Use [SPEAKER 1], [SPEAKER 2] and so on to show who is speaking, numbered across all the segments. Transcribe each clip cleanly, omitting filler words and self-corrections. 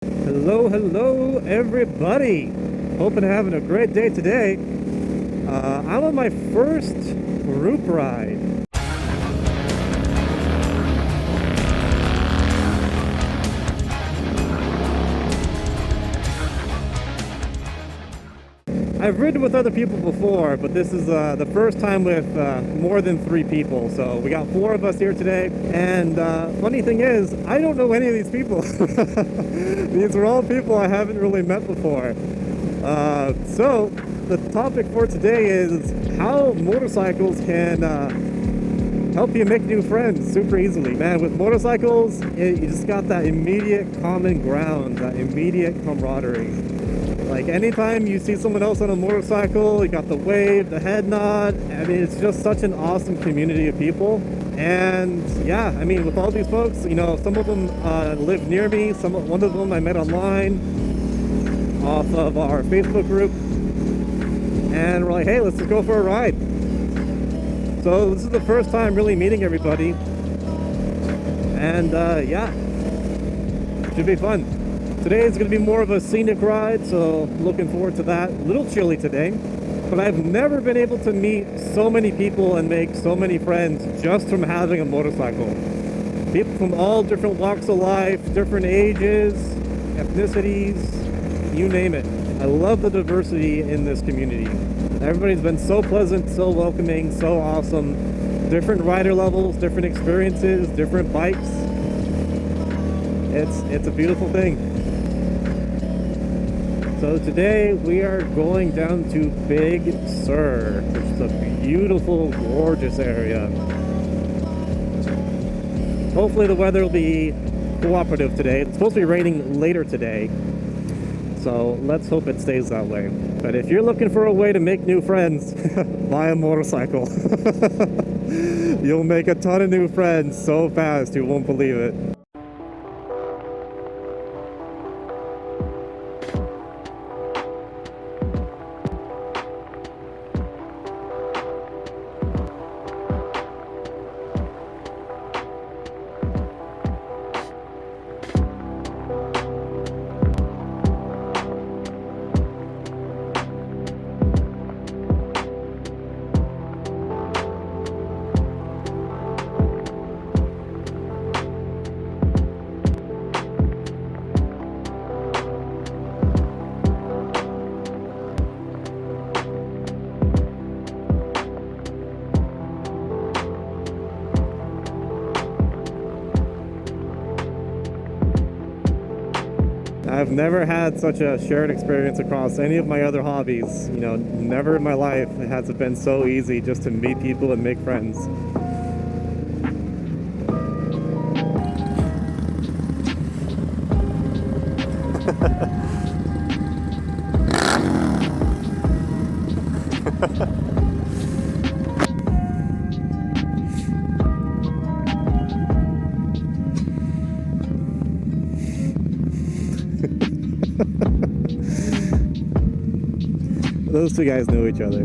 [SPEAKER 1] Hello, everybody. Hoping you're having a great day today. I'm on my first group ride. I've ridden with other people before, but this is the first time with more than 3 people. So we got 4 of us here today. And funny thing is, I don't know any of these people. These are all people I haven't really met before. So the topic for today is how motorcycles can help you make new friends super easily. Man, with motorcycles, you just got that immediate common ground, that immediate camaraderie. Like anytime you see someone else on a motorcycle, you got the wave, the head nod. I mean, it's just such an awesome community of people. And yeah, I mean, with all these folks, you know, some of them live near me. One of them I met online off of our Facebook group. And we're like, hey, let's just go for a ride. So this is the first time really meeting everybody. And yeah, should be fun. Today is going to be more of a scenic ride, so looking forward to that. A little chilly today, but I've never been able to meet so many people and make so many friends just from having a motorcycle. People from all different walks of life, different ages, ethnicities, you name it. I love the diversity in this community. Everybody's been so pleasant, so welcoming, so awesome. Different rider levels, different experiences, different bikes. It's a beautiful thing. So today we are going down to Big Sur, which is a beautiful, gorgeous area. Hopefully the weather will be cooperative today. It's supposed to be raining later today, so let's hope it stays that way. But if you're looking for a way to make new friends, buy a motorcycle. You'll make a ton of new friends so fast you won't believe it. I've never had such a shared experience across any of my other hobbies. You know, never in my life has it been so easy just to meet people and make friends. Those 2 guys know each other.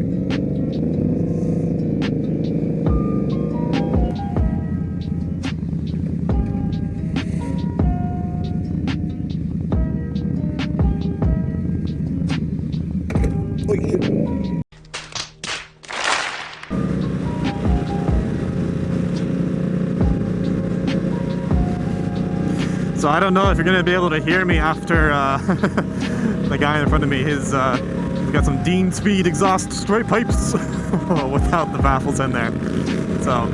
[SPEAKER 1] So I don't know if you're going to be able to hear me after the guy in front of me. He's got some Dean Speed exhaust straight pipes without the baffles in there. So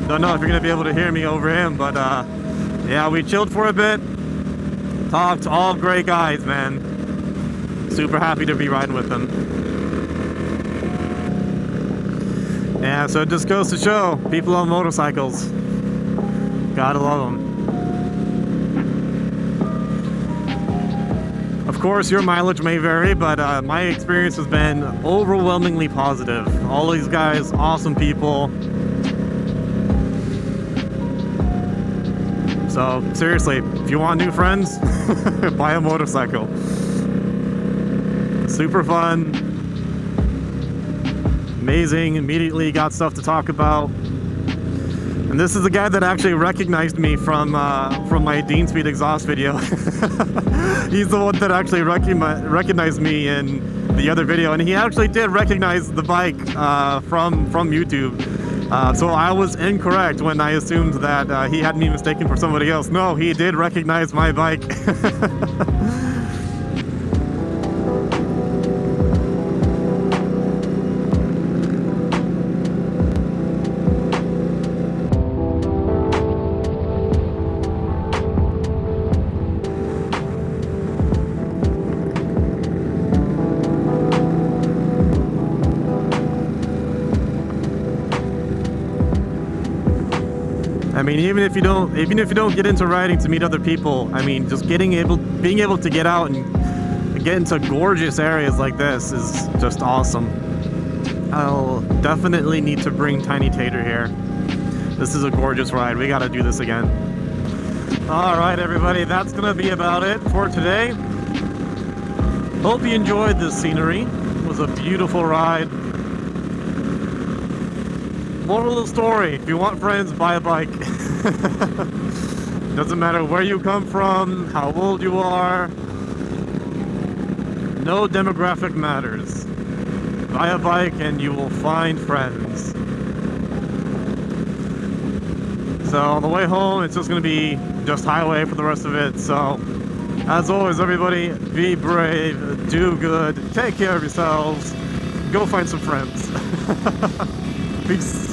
[SPEAKER 1] don't know if you're going to be able to hear me over him, but yeah, we chilled for a bit, talked. All great guys, man. Super happy to be riding with them. Yeah, so it just goes to show, people on motorcycles, gotta love them. Of course, your mileage may vary, but my experience has been overwhelmingly positive. All these guys, awesome people. So seriously, if you want new friends, buy a motorcycle. Super fun. amazing. Immediately got stuff to talk about. And this is the guy that actually recognized me from my Dean Speed exhaust video. He's the one that actually recognized me in the other video, and he actually did recognize the bike from YouTube. So I was incorrect when I assumed that he had me mistaken for somebody else. No, he did recognize my bike. I mean, even if you don't get into riding to meet other people, I mean, just being able to get out and get into gorgeous areas like this is just awesome. I'll definitely need to bring Tiny Tater here. This is a gorgeous ride. We got to do this again. All right, everybody, that's gonna be about it for today. Hope you enjoyed this scenery. It was a beautiful ride. Moral of the story, if you want friends, buy a bike. Doesn't matter where you come from, how old you are. No demographic matters. Buy a bike and you will find friends. So on the way home, it's just going to be just highway for the rest of it. So as always, everybody, be brave, do good, take care of yourselves, go find some friends. Peace.